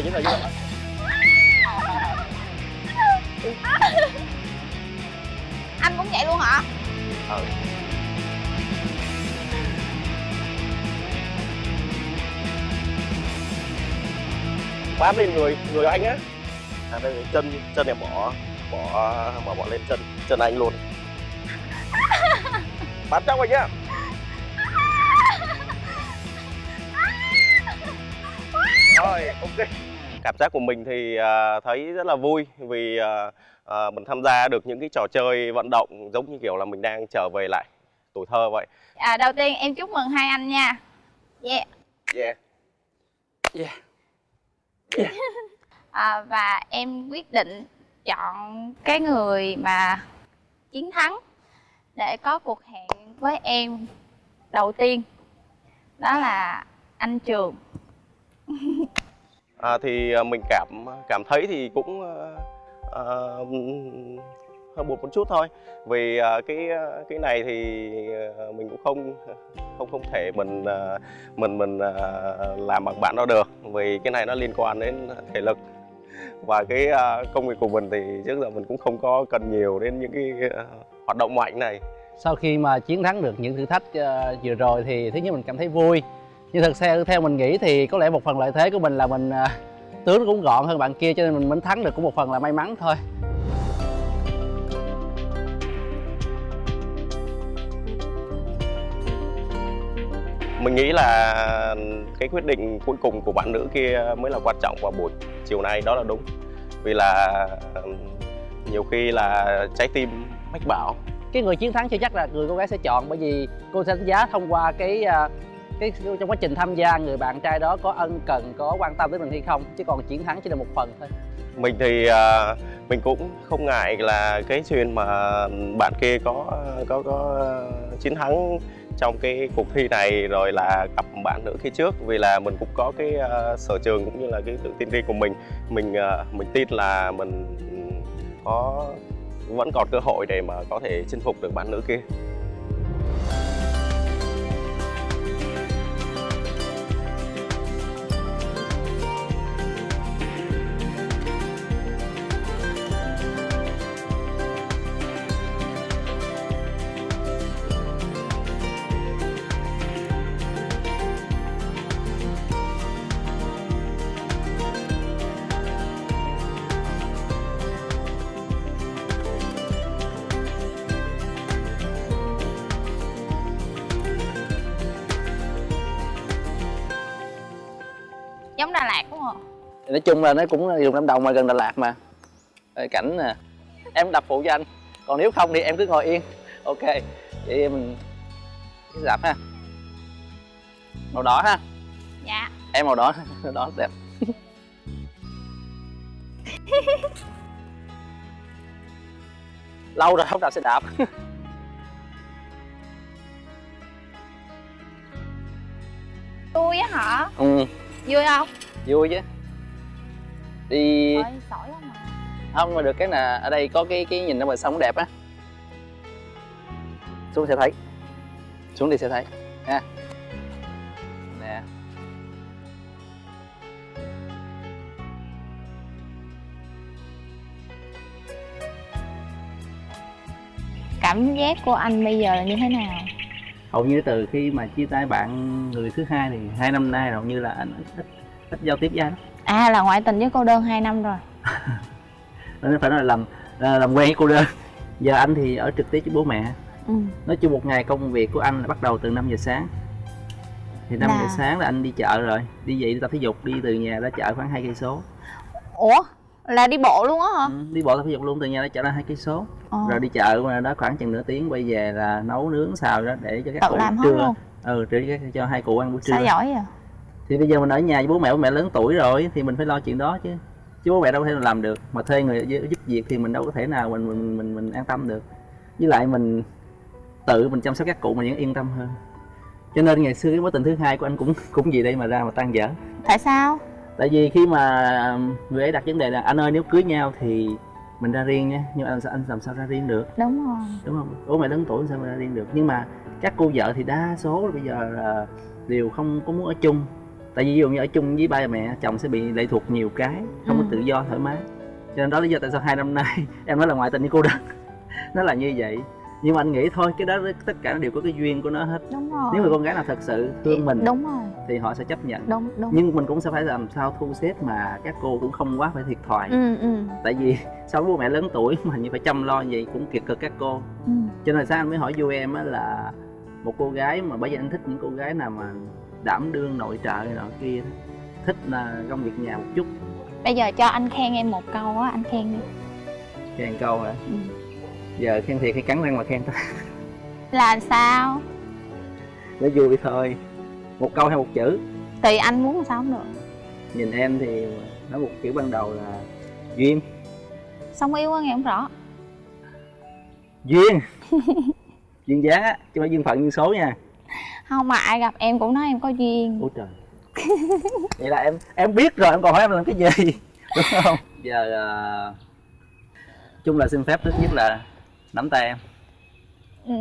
Dính rồi. Anh cũng vậy luôn hả? Bám lên người anh á. Đây chân em bỏ lên chân anh luôn. Bám chắc anh nhá. Rồi, ok. Cảm giác của mình thì thấy rất là vui vì mình tham gia được những cái trò chơi vận động giống như kiểu là mình đang trở về lại tuổi thơ vậy. Đầu tiên em chúc mừng hai anh nha. Yeah. Yeah. Và em quyết định chọn cái người mà chiến thắng để có cuộc hẹn với em đầu tiên. Đó là anh Trường. Thì mình cảm thấy thì cũng hơi buồn một chút thôi vì cái này thì mình cũng không thể mình làm bằng bạn đó được vì cái này nó liên quan đến thể lực và cái công việc của mình thì trước giờ mình cũng không có cần nhiều đến những cái hoạt động mạnh này. Sau khi mà chiến thắng được những thử thách vừa rồi thì thứ nhất mình cảm thấy vui, nhưng thực sự theo mình nghĩ thì có lẽ một phần lợi thế của mình là mình tướng cũng gọn hơn bạn kia, cho nên mình thắng được cũng một phần là may mắn thôi. Mình nghĩ là cái quyết định cuối cùng của bạn nữ kia mới là quan trọng vào buổi chiều nay, đó là đúng. Vì là nhiều khi là trái tim mách bảo. Cái người chiến thắng chưa chắc là người cô gái sẽ chọn, bởi vì cô sẽ đánh giá thông qua cái trong quá trình tham gia người bạn trai đó có ân cần, có quan tâm tới mình hay không, chứ còn chiến thắng chỉ là một phần thôi. Mình thì mình cũng không ngại là cái chuyện mà bạn kia có chiến thắng trong cái cuộc thi này rồi là gặp bạn nữ kia trước, vì là mình cũng có cái sở trường cũng như là cái tự tin riêng của mình. Mình tin là mình vẫn còn cơ hội để mà có thể chinh phục được bạn nữ kia. Giống Đà Lạt đúng không? Nói chung là nó cũng là vùng Lâm Đồng mà gần Đà Lạt mà. Cảnh nè, em đập phụ cho anh, còn nếu không thì em cứ ngồi yên. Ok, vậy mình cái đạp ha, màu đỏ ha. Dạ. Em màu đỏ, màu đỏ đẹp. Lâu rồi không đạp xe đạp. Vui á hả? Ừ, Vui không? vui chứ. Đi Ôi, sỏi lắm mà. không mà được cái là ở đây có cái nhìn ở bờ sông đẹp á. Xuống sẽ thấy, xuống đi sẽ thấy ha. Nè, Cảm giác của anh bây giờ là như thế nào? hầu như từ khi mà chia tay bạn người thứ hai thì 2 năm nay hầu như là anh ít giao tiếp với anh. À, là ngoại tình với cô đơn 2 năm rồi. Nên phải nói là làm quen với cô đơn. Giờ anh thì ở trực tiếp với bố mẹ. Nói chung một ngày công việc của anh là bắt đầu từ 5 giờ sáng. Thì 5 giờ sáng là anh đi chợ rồi, đi dậy đi tập thể dục, đi từ nhà ra chợ khoảng 2 cây số. Ủa, là đi bộ luôn á hả? Đi bộ tập thể dục luôn, từ nhà ra chợ là 2 cây số. Rồi đi chợ mà đó khoảng chừng nửa tiếng, quay về là nấu nướng xào đó để cho các Tự cụ làm hết trưa. luôn? Để cho hai cụ ăn buổi trưa. Sao giỏi vậy? Thì bây giờ mình ở nhà với bố mẹ lớn tuổi rồi thì mình phải lo chuyện đó chứ bố mẹ đâu có thể làm được, mà thuê người giúp việc thì mình đâu có thể nào mình an tâm được. Với lại mình tự mình chăm sóc các cụ mình vẫn yên tâm hơn. Cho nên ngày xưa cái mối tình thứ hai của anh cũng vì đây mà ra mà tan vỡ. Tại sao? Tại vì khi mà người ấy đặt vấn đề là anh ơi nếu cưới nhau thì mình ra riêng nha, nhưng anh làm sao ra riêng được, Đúng rồi. đúng không? Bố mẹ lớn tuổi sao mà ra riêng được. Nhưng mà các cô vợ thì đa số bây giờ là đều không có muốn ở chung. Tại vì ví dụ như ở chung với ba mẹ, chồng sẽ bị lệ thuộc nhiều cái, không có tự do thoải mái. Cho nên đó là lý do tại sao 2 năm nay em nói là ngoại tình với cô đơn. Nó là như vậy. Nhưng mà anh nghĩ thôi, cái đó tất cả nó đều có cái duyên của nó hết. Đúng rồi. Nếu người con gái nào thật sự thương mình, đúng rồi, thì họ sẽ chấp nhận. đúng. Nhưng mình cũng sẽ phải làm sao thu xếp mà các cô cũng không quá phải thiệt thòi. Tại vì sau bố mẹ lớn tuổi mà như phải chăm lo như vậy cũng kiệt cực các cô. Cho nên sao anh mới hỏi vô em á là một cô gái mà bây giờ anh thích những cô gái nào mà đảm đương nội trợ nọ kia, thích là công việc nhà một chút. Bây giờ cho anh khen em một câu á, anh khen đi. Khen câu hả? Giờ khen thiệt hay cắn răng mà khen ta? Là sao? Để vui thôi. Một câu hay một chữ? Tùy anh muốn sao cũng được. Nhìn em thì nói một chữ ban đầu là duyên. Xong yêu á nghe không rõ. Duyên. Duyên giá chứ không phải duyên phận duyên số nha. Không, mà ai gặp em cũng nói em có duyên. Ôi trời. Vậy là em biết rồi, em còn hỏi em làm cái gì? Đúng không? Giờ chung là xin phép thứ nhất là nắm tay em.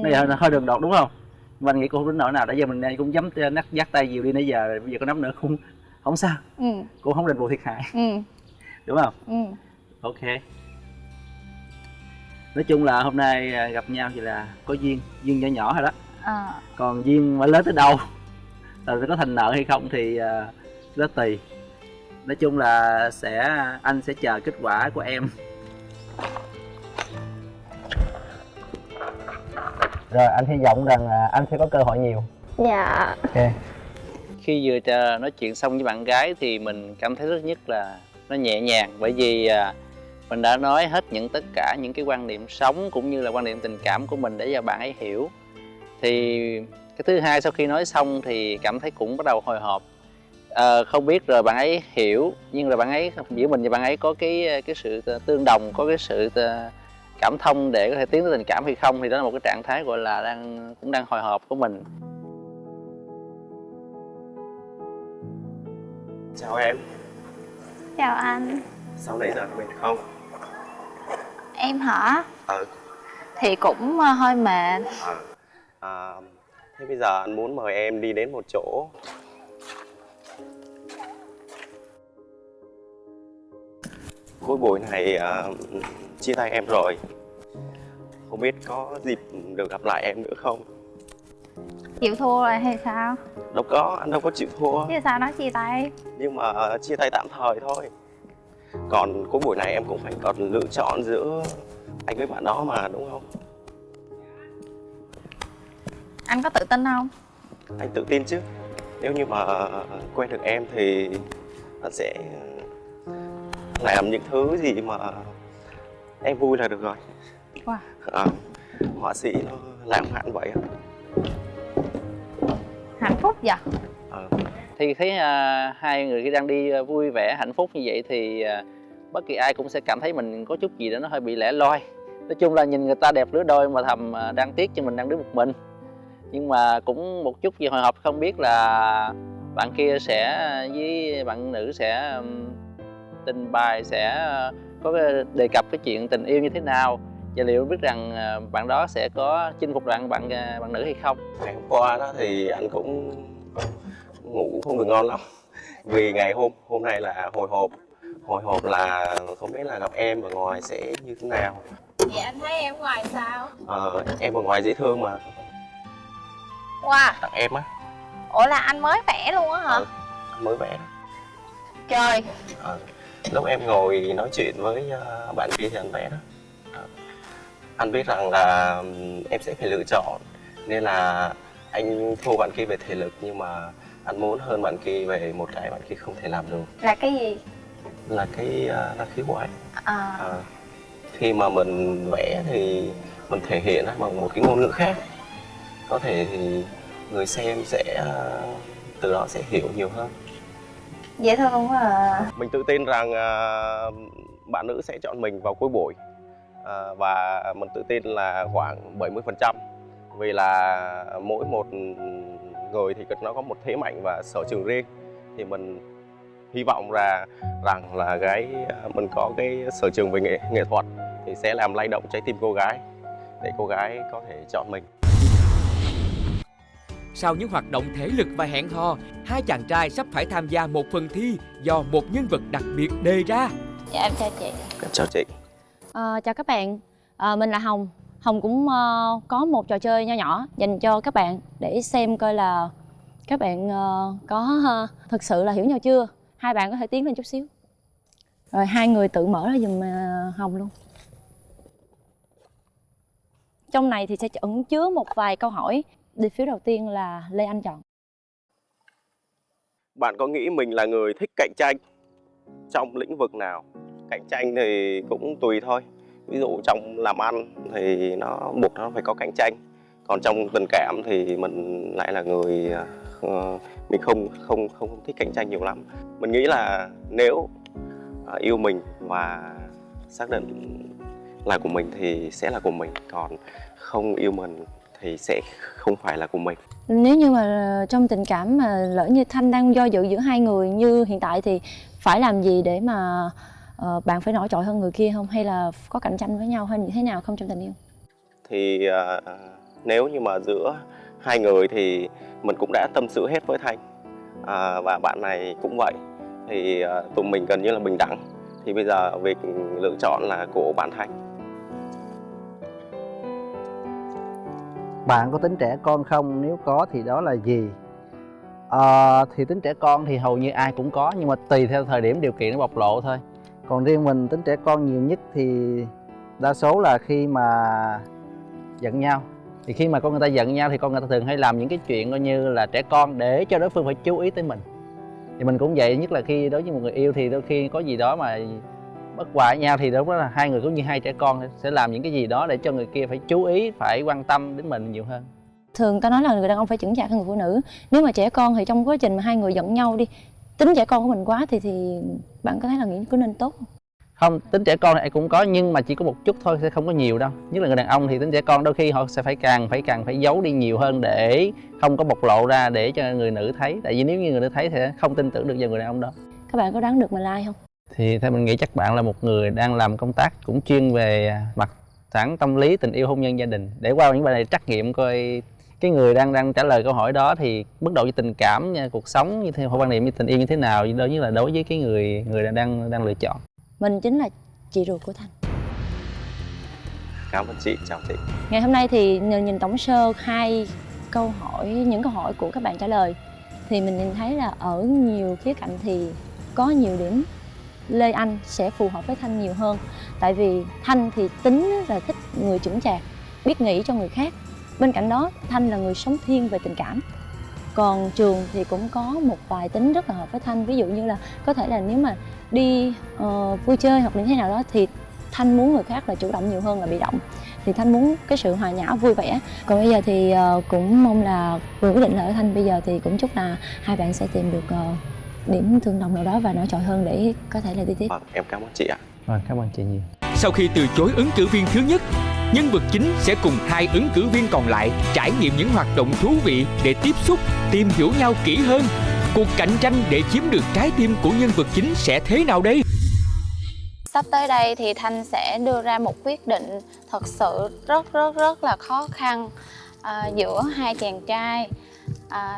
Bây giờ hơi đường đột đúng không? Mình nghĩ cô không đến nỗi nào, đã giờ mình cũng dám dắt tay nhiều đi nãy giờ rồi, bây giờ có nắm nữa không sao. Cô không định vụ thiệt hại. Đúng không? Ok. Nói chung là hôm nay gặp nhau thì là có duyên nhỏ nhỏ rồi đó. Còn duyên mà lớn tới đâu, rồi có thành nợ hay không thì nó tùy. Nói chung là anh sẽ chờ kết quả của em. Rồi anh hy vọng rằng anh sẽ có cơ hội nhiều. Dạ. Ok. Khi vừa nói chuyện xong với bạn gái thì mình cảm thấy rất nhất là nó nhẹ nhàng, bởi vì mình đã nói hết tất cả những cái quan điểm sống cũng như là quan điểm tình cảm của mình để cho bạn ấy hiểu. Thì cái thứ hai, sau khi nói xong thì cảm thấy cũng bắt đầu hồi hộp. Không biết rồi bạn ấy hiểu, nhưng rồi bạn ấy giữa mình và bạn ấy có cái sự tương đồng, có cái sự cảm thông để có thể tiến tới tình cảm hay không, thì đó là một cái trạng thái gọi là cũng đang hồi hộp của mình. Chào em. Chào anh. Sau nãy giờ mệt không? Em hả? Ừ. Thì cũng hơi mệt. Thế bây giờ anh muốn mời em đi đến một chỗ. Cuối buổi này chia tay em rồi. Không biết có dịp được gặp lại em nữa không? Chịu thua rồi hay sao? Đâu có, anh đâu có chịu thua. Chứ sao nói chia tay? Nhưng mà chia tay tạm thời thôi. Còn cuối buổi này em cũng phải còn lựa chọn giữa anh với bạn đó mà, đúng không? Anh có tự tin không? Anh tự tin chứ. Nếu như mà quen được em thì anh sẽ làm những thứ gì mà em vui là được rồi. Wow. Họa sĩ nó lãng mạn vậy. Hạnh phúc vậy? Thì thấy hai người khi đang đi vui vẻ hạnh phúc như vậy thì bất kỳ ai cũng sẽ cảm thấy mình có chút gì đó nó hơi bị lẻ loi. Nói chung là nhìn người ta đẹp lứa đôi mà thầm đang tiếc cho mình đang đứng một mình. Nhưng mà cũng một chút gì hồi hộp, không biết là bạn kia sẽ với bạn nữ sẽ tình bài sẽ có đề cập cái chuyện tình yêu như thế nào, và liệu biết rằng bạn đó sẽ có chinh phục bạn nữ hay không? Ngày hôm qua đó thì anh cũng ngủ không được ngon lắm, vì ngày hôm nay là hồi hộp là không biết là gặp em ở ngoài sẽ như thế nào. Vậy anh thấy em ngoài sao? Em ở ngoài dễ thương mà. Wow, Tặng em á. ủa là anh mới vẽ luôn á hả? Anh mới vẽ. Trời, Lúc em ngồi nói chuyện với bạn kia thì anh vẽ đó. Anh biết rằng là em sẽ phải lựa chọn, nên là anh thua bạn kia về thể lực, nhưng mà anh muốn hơn bạn kia về một cái bạn kia không thể làm được, là cái gì? là cái năng khiếu của anh. À, Khi mà mình vẽ thì mình thể hiện bằng một cái ngôn ngữ khác, có thể thì người xem sẽ từ đó sẽ hiểu nhiều hơn. dễ thương quá à. Mình tự tin rằng bạn nữ sẽ chọn mình vào cuối buổi, và mình tự tin là khoảng 70%, vì là mỗi một người thì nó có một thế mạnh và sở trường riêng, thì mình hy vọng rằng là mình có cái sở trường về nghệ thuật thì sẽ làm lay động trái tim cô gái để cô gái có thể chọn mình. Sau những hoạt động thể lực và hẹn hò, hai chàng trai sắp phải tham gia một phần thi do một nhân vật đặc biệt đề ra. Dạ em chào chị. Chào chị. Chào các bạn, mình là Hồng. Hồng cũng có một trò chơi nho nhỏ dành cho các bạn để xem coi là các bạn có thực sự là hiểu nhau chưa. Hai bạn có thể tiến lên chút xíu. Rồi hai người tự mở ra giùm Hồng luôn. Trong này thì sẽ ẩn chứa một vài câu hỏi. Đi phiếu đầu tiên là Lê Anh chọn. Bạn có nghĩ mình là người thích cạnh tranh trong lĩnh vực nào? Cạnh tranh thì cũng tùy thôi. Ví dụ trong làm ăn thì nó buộc nó phải có cạnh tranh. Còn trong tình cảm thì mình lại là người mình không thích cạnh tranh nhiều lắm. Mình nghĩ là nếu yêu mình và xác định là của mình thì sẽ là của mình, còn không yêu mình thì sẽ không phải là của mình. Nếu như mà trong tình cảm mà lỡ như Thanh đang do dự giữa hai người như hiện tại thì phải làm gì để mà bạn phải nổi trội hơn người kia không? Hay là có cạnh tranh với nhau hay như thế nào không trong tình yêu? Thì nếu như mà giữa hai người thì mình cũng đã tâm sự hết với Thanh, và bạn này cũng vậy, thì tụi mình gần như là bình đẳng. Thì bây giờ việc lựa chọn là của bạn Thanh. Bạn có tính trẻ con không? Nếu có thì đó là gì? Thì tính trẻ con thì hầu như ai cũng có, nhưng mà tùy theo thời điểm điều kiện nó bộc lộ thôi. Còn riêng mình tính trẻ con nhiều nhất thì đa số là khi mà giận nhau. Thì khi mà con người ta giận nhau thì con người ta thường hay làm những cái chuyện coi như là trẻ con để cho đối phương phải chú ý tới mình. Thì mình cũng vậy, nhất là khi đối với một người yêu thì đôi khi có gì đó mà bất hòa với nhau thì đúng là hai người cũng như hai trẻ con sẽ làm những cái gì đó để cho người kia phải chú ý, phải quan tâm đến mình nhiều hơn. Thường ta nói là người đàn ông phải chững chạc hơn người phụ nữ. Nếu mà trẻ con thì trong quá trình mà hai người giận nhau đi, tính trẻ con của mình quá thì bạn có thấy là nghĩ có nên tốt không? Không, tính trẻ con này cũng có nhưng mà chỉ có một chút thôi, sẽ không có nhiều đâu. Nhất là người đàn ông thì tính trẻ con đôi khi họ sẽ phải càng giấu đi nhiều hơn để không có bộc lộ ra để cho người nữ thấy. Tại vì nếu như người nữ thấy thì không tin tưởng được vào người đàn ông đó. Các bạn có đoán được mà like không? Thì theo mình nghĩ chắc bạn là một người đang làm công tác cũng chuyên về mặt sẵn tâm lý, tình yêu, hôn nhân, gia đình. Để qua những bài này trắc nghiệm coi cái người đang trả lời câu hỏi đó thì mức độ như tình cảm, cuộc sống như thế, hoặc quan niệm như tình yêu như thế nào đối với cái người đang lựa chọn. Mình chính là chị ruột của Thanh. Cảm ơn chị, chào chị. Ngày hôm nay thì nhìn tổng sơ những câu hỏi của các bạn trả lời thì mình nhìn thấy là ở nhiều khía cạnh thì có nhiều điểm Lê Anh sẽ phù hợp với Thanh nhiều hơn. Tại vì Thanh thì tính là thích người chững chạc, biết nghĩ cho người khác. Bên cạnh đó Thanh là người sống thiên về tình cảm. Còn Trường thì cũng có một vài tính rất là hợp với Thanh. Ví dụ như là có thể là nếu mà đi vui chơi hoặc như thế nào đó thì Thanh muốn người khác là chủ động nhiều hơn là bị động. Thì Thanh muốn cái sự hòa nhã vui vẻ. Còn bây giờ thì cũng mong là vừa quyết định là ở Thanh bây giờ thì cũng chúc là hai bạn sẽ tìm được điểm tương đồng nào đó và nổi trội hơn để có thể là đi tiếp. Em cảm ơn chị ạ. Vâng, cảm ơn chị nhiều. Sau khi từ chối ứng cử viên thứ nhất, nhân vật chính sẽ cùng hai ứng cử viên còn lại trải nghiệm những hoạt động thú vị để tiếp xúc, tìm hiểu nhau kỹ hơn. Cuộc cạnh tranh để chiếm được trái tim của nhân vật chính sẽ thế nào đây? sắp tới đây thì Thanh sẽ đưa ra một quyết định thật sự rất là khó khăn giữa hai chàng trai.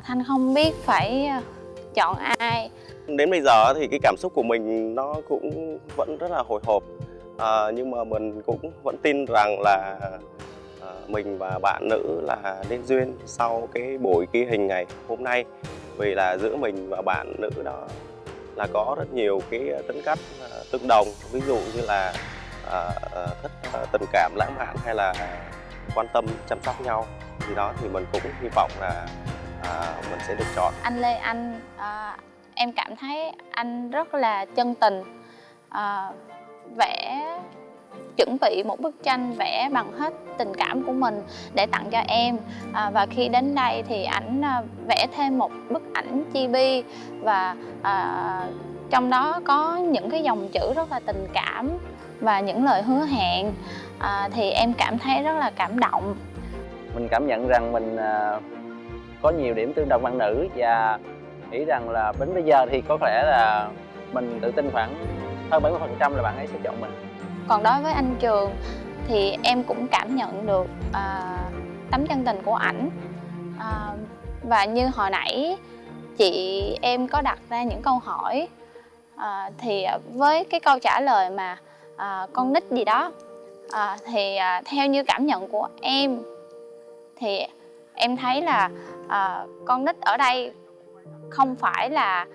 Thanh không biết phải chọn ai. Đến bây giờ thì cái cảm xúc của mình nó cũng vẫn rất là hồi hộp, nhưng mà mình cũng vẫn tin rằng là mình và bạn nữ là nên duyên sau cái buổi ghi hình ngày hôm nay. Vì là giữa mình và bạn nữ đó là có rất nhiều cái tính cách tương đồng, ví dụ như là thích tình cảm lãng mạn hay là quan tâm chăm sóc nhau. Thì đó thì mình cũng hy vọng là mình sẽ được chọn. Anh Lê Anh, em cảm thấy anh rất là chân tình, vẽ chuẩn bị một bức tranh vẽ bằng hết tình cảm của mình để tặng cho em. Và khi đến đây thì ảnh vẽ thêm một bức ảnh chibi và trong đó có những cái dòng chữ rất là tình cảm và những lời hứa hẹn, thì em cảm thấy rất là cảm động. Mình cảm nhận rằng mình có nhiều điểm tương đồng bạn nữ và nghĩ rằng là đến bây giờ thì có lẽ là mình tự tin khoảng hơn 70% là bạn ấy sẽ chọn mình. Còn đối với anh Trường thì em cũng cảm nhận được tấm chân tình của ảnh, và như hồi nãy chị em có đặt ra những câu hỏi, thì với cái câu trả lời mà con nít gì đó, thì theo như cảm nhận của em thì em thấy là con nít ở đây không phải là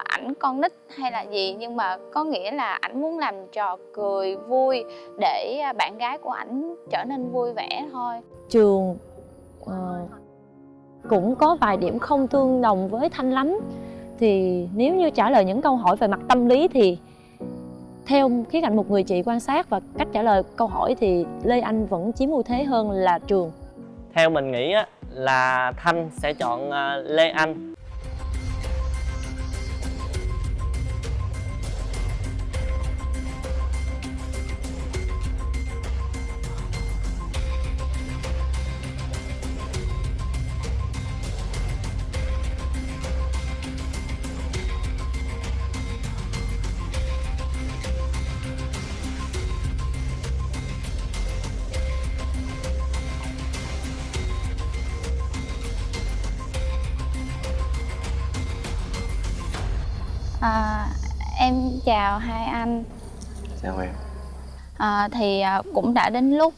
ảnh con nít hay là gì, nhưng mà có nghĩa là ảnh muốn làm trò cười vui để bạn gái của ảnh trở nên vui vẻ thôi. Trường cũng có vài điểm không tương đồng với Thanh lắm. Thì nếu như trả lời những câu hỏi về mặt tâm lý thì theo khía cạnh một người chị quan sát và cách trả lời câu hỏi thì Lê Anh vẫn chiếm ưu thế hơn là Trường. Theo mình nghĩ á, là Thanh sẽ chọn Lê Anh. Em chào hai anh. Chào em. Thì cũng đã đến lúc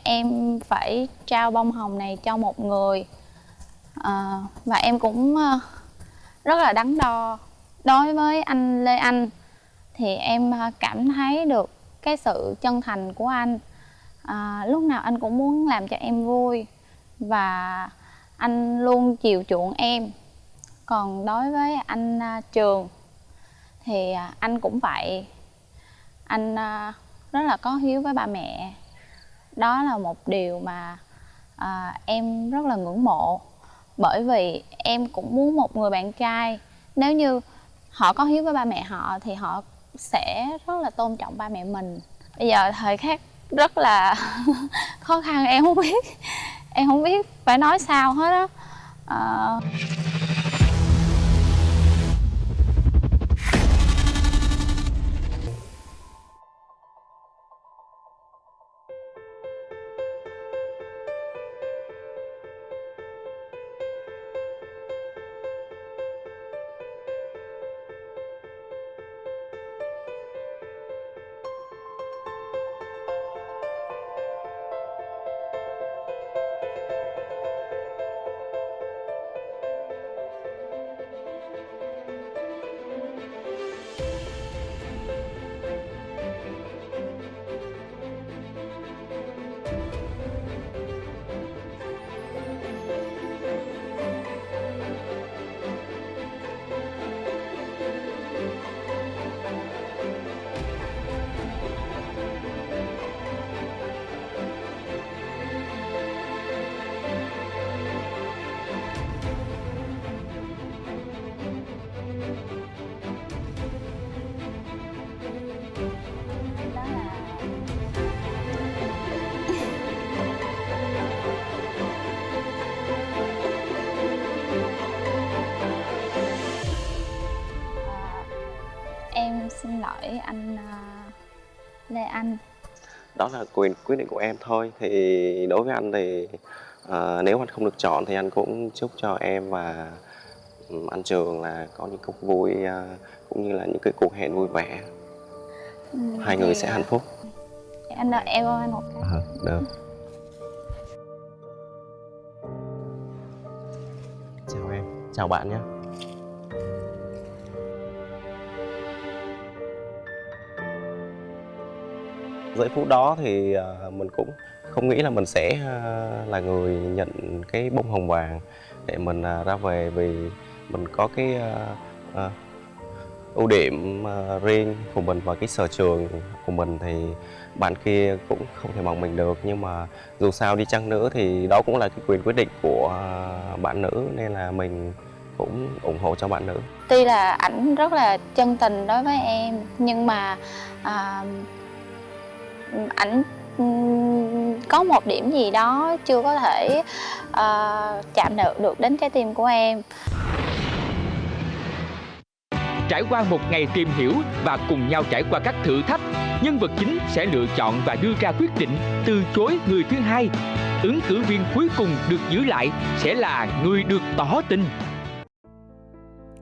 em phải trao bông hồng này cho một người, và em cũng rất là đắn đo. Đối với anh Lê Anh thì em cảm thấy được cái sự chân thành của anh. Lúc nào anh cũng muốn làm cho em vui và anh luôn chiều chuộng em. Còn đối với anh Trường thì anh cũng vậy. Anh rất là có hiếu với ba mẹ. Đó là một điều mà em rất là ngưỡng mộ. Bởi vì em cũng muốn một người bạn trai, nếu như họ có hiếu với ba mẹ họ thì họ sẽ rất là tôn trọng ba mẹ mình. Bây giờ thời khắc rất là khó khăn, em không biết phải nói sao hết á. Em xin lỗi anh Lê Anh. Đó là quyền quyết định của em thôi. Thì đối với anh thì nếu anh không được chọn thì anh cũng chúc cho em và anh Trường là có những cuộc vui, cũng như là những cái cuộc hẹn vui vẻ. Hai người sẽ hạnh phúc. Anh đợi em ơi, anh một cái. Được. Chào em. Chào bạn nhé. Giây phút đó thì mình cũng không nghĩ là mình sẽ là người nhận cái bông hồng vàng để mình ra về, vì mình có cái ưu điểm riêng của mình và cái sở trường của mình thì bạn kia cũng không thể bằng mình được. Nhưng mà dù sao đi chăng nữa thì đó cũng là cái quyền quyết định của bạn nữ, nên là mình cũng ủng hộ cho bạn nữ. Tuy là ảnh rất là chân tình đối với em, nhưng mà ảnh có một điểm gì đó chưa có thể chạm được đến trái tim của em. Trải qua một ngày tìm hiểu và cùng nhau trải qua các thử thách, nhân vật chính sẽ lựa chọn và đưa ra quyết định từ chối người thứ hai. Ứng cử viên cuối cùng được giữ lại sẽ là người được tỏ tình.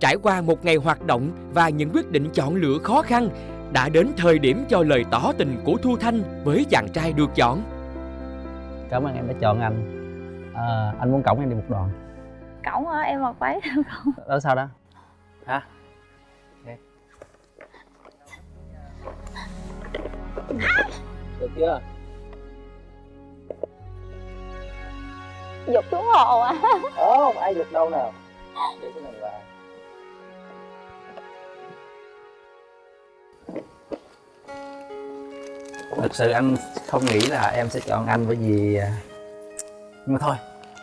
Trải qua một ngày hoạt động và những quyết định chọn lựa khó khăn, đã đến thời điểm cho lời tỏ tình của Thu Thanh với chàng trai được chọn. Cảm ơn em đã chọn anh. Anh muốn cõng em đi một đoạn. Cổng hả? Em mặc váy được không? Đó sao đó? Hả? Được chưa? Dục xuống hồ à? Không ai dục đâu nào. Để cái này vào. Thực sự anh không nghĩ là em sẽ chọn anh, bởi vì nhưng mà thôi,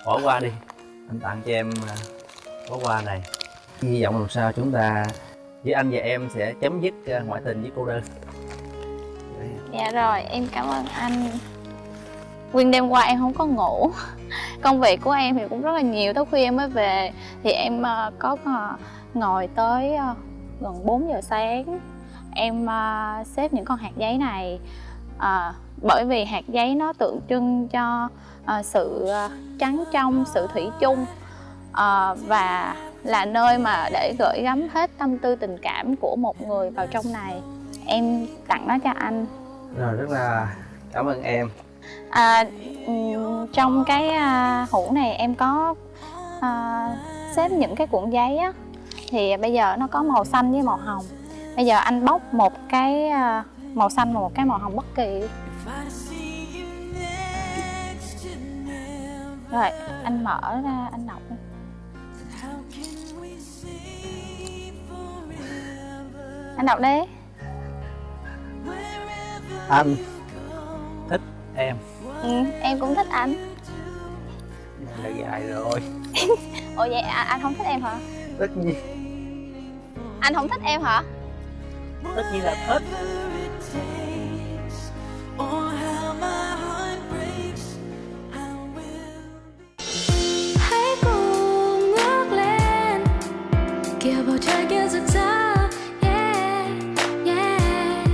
bỏ qua đi. Anh tặng cho em bó hoa này. Hy vọng làm sao chúng ta với anh và em sẽ chấm dứt ngoại tình với cô đơn. Dạ rồi, em cảm ơn anh. Nguyên đêm qua em không có ngủ. Công việc của em thì cũng rất là nhiều, tới khuya em mới về. Thì em có ngồi tới gần 4 giờ sáng. Em xếp những con hạt giấy này, bởi vì hạt giấy nó tượng trưng cho sự trắng trong, sự thủy chung, và là nơi mà để gửi gắm hết tâm tư tình cảm của một người vào trong này. Em tặng nó cho anh. Rồi, rất là cảm ơn em. Trong cái hũ này em có xếp những cái cuộn giấy á, thì bây giờ nó có màu xanh với màu hồng. Bây giờ anh bóc một cái màu xanh và một cái màu hồng bất kỳ. Rồi, anh mở ra, anh đọc đi. Anh đọc đi. Anh thích em. Em cũng thích anh. Đã dài rồi. Ủa vậy anh không thích em hả? Tất nhiên. Anh không thích em hả? Tất nhiên là thích. Hãy cùng ngước lên, kìa bầu trời kia rực rỡ, yeah, yeah.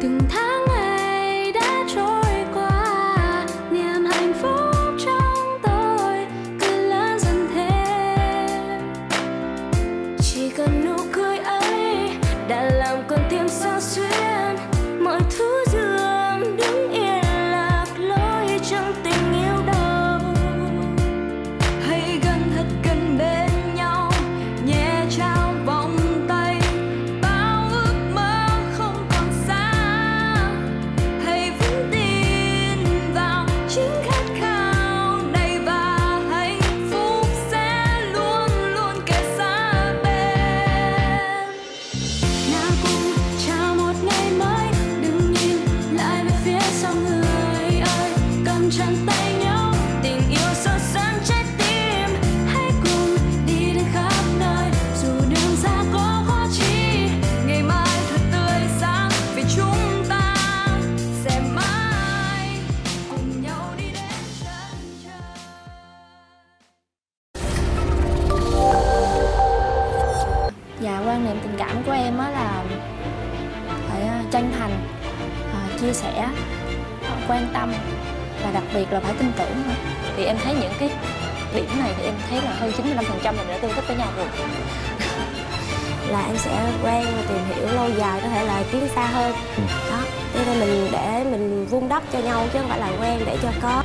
Từng tháng ngày đã trôi qua, niềm hạnh phúc trong tôi cứ lớn dần thêm. Chỉ cần nụ cười ấy đã làm con tim sao xuyên, mọi thứ dường đứng yên lạc lối trong tình yêu đâu. Hãy gần thật gần bên nhau, nhẹ trao vòng tay, bao ước mơ không còn xa. Hãy vững tin vào chính khát khao này, và hạnh phúc sẽ luôn luôn kề sát bên. Nào cùng chào một ngày mới, đừng nhìn lại về phía sau người ơi. Cầm chặt tay nhau, tình yêu soi sáng trái tim. Hãy cùng đi đến khắp nơi, dù đường xa có khó chi. Ngày mai thật tươi sáng, vì chúng ta sẽ mãi cùng nhau đi đến chân trời. Dạ, quan niệm tình cảm của em á là phải chân thành, chia sẻ, quan tâm và đặc biệt là phải tin tưởng nữa. Thì em thấy những cái điểm này thì em thấy là hơn 95% mình đã tương thích với nhau rồi. Là em sẽ quen và tìm hiểu lâu dài, có thể là tiến xa hơn. Đó, cho nên mình để mình vun đắp cho nhau chứ không phải là quen để cho có.